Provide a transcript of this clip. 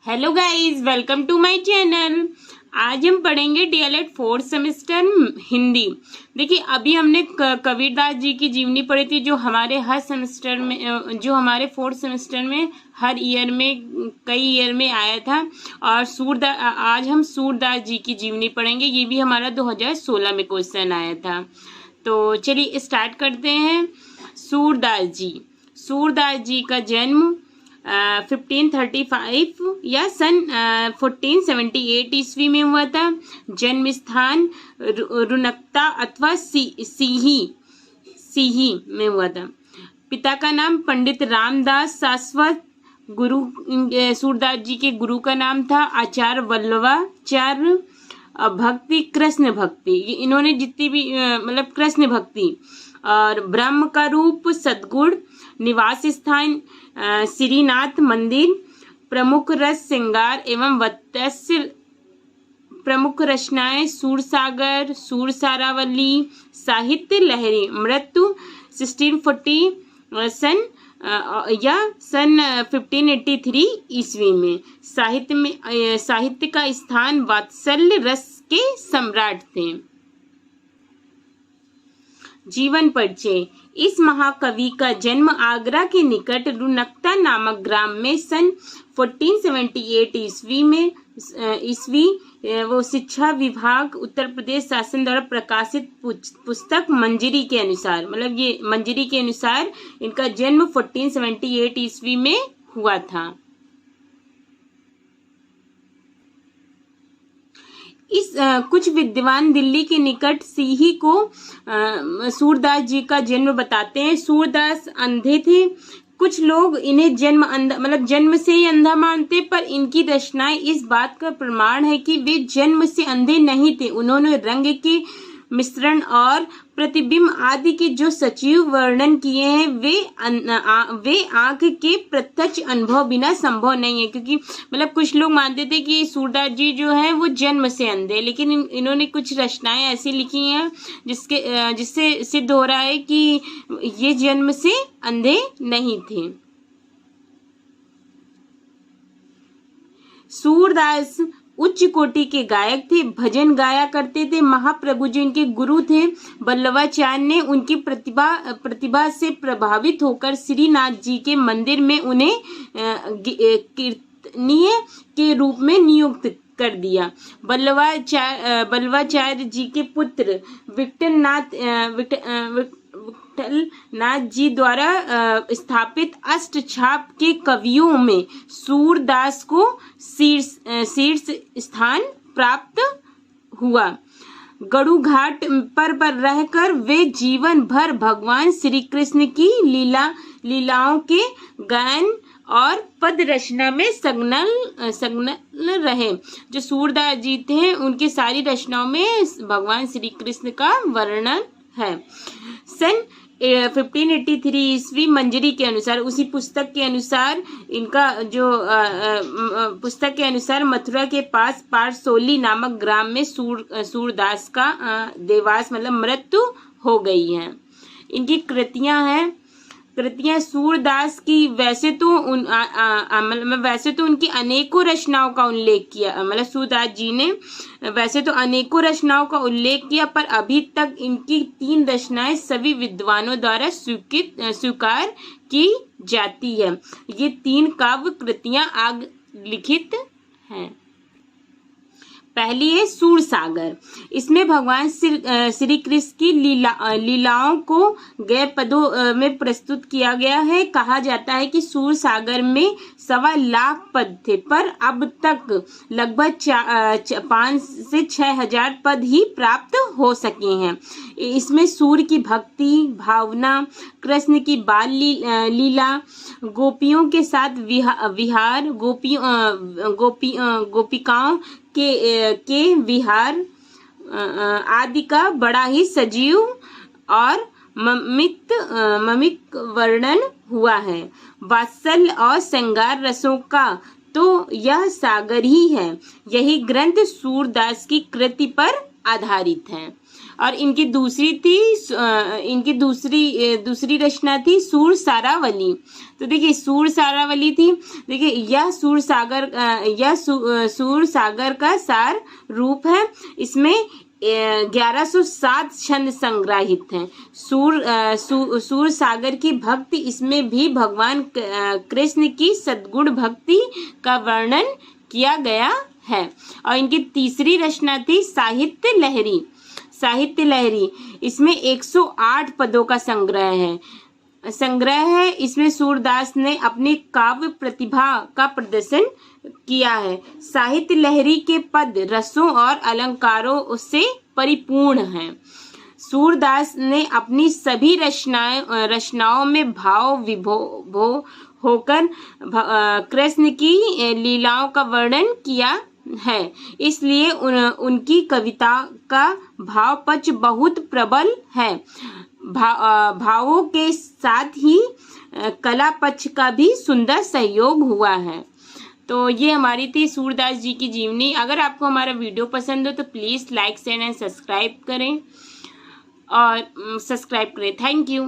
Hello guys, welcome to my channel. आज हम पढ़ेंगे डीएलएड 4th सेमेस्टर हिंदी। देखिए, अभी हमने कबीरदास जी की जीवनी पढ़ी थी, जो हमारे हर सेमेस्टर में, जो हमारे 4th सेमेस्टर में हर ईयर में, कई ईयर में आया था। और आज हम सूरदास जी की जीवनी पढ़ेंगे। ये भी हमारा 2016 में क्वेश्चन आया था। तो चलिए स्टार्ट करते हैं। सूरदास जी का जन्म 1535 या सन 1478 ईस्वी में हुआ था। जन्म स्थान रुनकता अथवा सीही में हुआ था। पिता का नाम पंडित रामदास सारस्वत, गुरु सूरदास जी के गुरु का नाम था आचार्य वल्लभाचार्य। भक्ति कृष्ण भक्ति, इन्होंने जितनी भी मतलब कृष्ण भक्ति। और ब्रह्म का रूप सद्गुण। निवास स्थान श्रीनाथ मंदिर। प्रमुख रस श्रृंगार एवं वत्स्य। प्रमुख रचनाएं सूरसागर, सूरसारावली, साहित्य लहरी। मृत्यु 1640 सन 1583 ईस्वी में। साहित्य का स्थान वात्सल्य रस के सम्राट थे। जीवन परिचय। इस महाकवि का जन्म आगरा के निकट रुनकता नामक ग्राम में सन 1478 ईस्वी वो शिक्षा विभाग उत्तर प्रदेश शासन द्वारा प्रकाशित पुस्तक मंजरी के अनुसार, मतलब ये मंजरी के अनुसार इनका जन्म 1478 ईस्वी में हुआ था। कुछ विद्वान दिल्ली के निकट सीही को सूरदास जी का जन्म बताते हैं। सूरदास अंधे थे। कुछ लोग इन्हें जन्म से ही अंधा मानते, पर इनकी रचनाएं इस बात का प्रमाण है कि वे जन्म से अंधे नहीं थे। उन्होंने रंग के मिश्रण और प्रतिबिंब आदि के जो सजीव वर्णन किए हैं वे आंख के प्रत्यक्ष अनुभव बिना संभव नहीं है। क्योंकि मतलब कुछ लोग मानते थे कि सूरदास जी जो है वो जन्म से अंधे, लेकिन इन्होंने कुछ रचनाएं ऐसी लिखी हैं जिससे सिद्ध हो रहा है कि ये जन्म से अंधे नहीं थे। सूरदास उच्च कोटि के गायक थे, भजन गाया करते थे। महाप्रभु जी इनके गुरु थे। वल्लभाचार्य ने उनकी प्रतिभा से प्रभावित होकर श्रीनाथ जी के मंदिर में उन्हें कीर्तनीय के रूप में नियुक्त कर दिया। वल्लभाचार्य जी के पुत्र विठलनाथ जी द्वारा स्थापित अष्टछाप के कवियों में सूरदास को शीर्ष स्थान प्राप्त हुआ। गड़ू घाट पर रहकर वे जीवन भर भगवान श्री कृष्ण की लीलाओं के गायन और पद रचना में संलग्न रहे। जो सूरदास जी थे उनकी सारी रचनाओं में भगवान श्री कृष्ण का वर्णन है। सन 1583 ईस्वी मंजरी के अनुसार, उसी पुस्तक के अनुसार, इनका जो पुस्तक के अनुसार मथुरा के पास पारसोली नामक ग्राम में सूरदास का देवास मतलब मृत्यु हो गई है। इनकी कृतियां सूरदास की वैसे तो उनकी अनेकों रचनाओं का उल्लेख किया, मतलब सूरदास जी ने वैसे तो अनेकों रचनाओं का उल्लेख किया, पर अभी तक इनकी 3 रचनाएं सभी विद्वानों द्वारा स्वीकार की जाती है। ये 3 काव्य कृतियां लिखित हैं। पहली है सूरसागर। इसमें भगवान श्री कृष्ण की लीलाओं को गए पदों में प्रस्तुत किया गया है। कहा जाता है कि सूरसागर में 1.25 लाख पद थे, पर अब तक लगभग 5 से 6 हजार पद ही प्राप्त हो सके हैं। इसमें सूर्य की भक्ति भावना, कृष्ण की बाल लीला, गोपियों के साथ विहार, गोपिकाओं के विहार आदि का बड़ा ही सजीव और ममिक वर्णन हुआ है। वात्सल्य और श्रृंगार रसों का तो यह सागर ही है। यही ग्रंथ सूरदास की कृति पर आधारित है। और इनकी दूसरी रचना थी सूर सारावली। तो देखिए सूर सारावली थी, देखिए यह सूर सागर का सार रूप है। इसमें 1107 छंद संग्रहित हैं। सूर सागर की भक्ति, इसमें भी भगवान कृष्ण की सद्गुण भक्ति का वर्णन किया गया है। और इनकी तीसरी रचना थी साहित्य लहरी। इसमें 108 पदों का संग्रह है। इसमें सूरदास ने अपनी काव्य प्रतिभा का प्रदर्शन किया है। साहित्य लहरी के पद रसों और अलंकारों से परिपूर्ण हैं। सूरदास ने अपनी सभी रचनाओं में भाव विभोर होकर कृष्ण की लीलाओं का वर्णन किया है। इसलिए उनकी कविता का भाव पक्ष बहुत प्रबल है। भावों के साथ ही कला पक्ष का भी सुंदर सहयोग हुआ है। तो ये हमारी थी सूरदास जी की जीवनी। अगर आपको हमारा वीडियो पसंद हो तो please like share and subscribe करें। Thank you.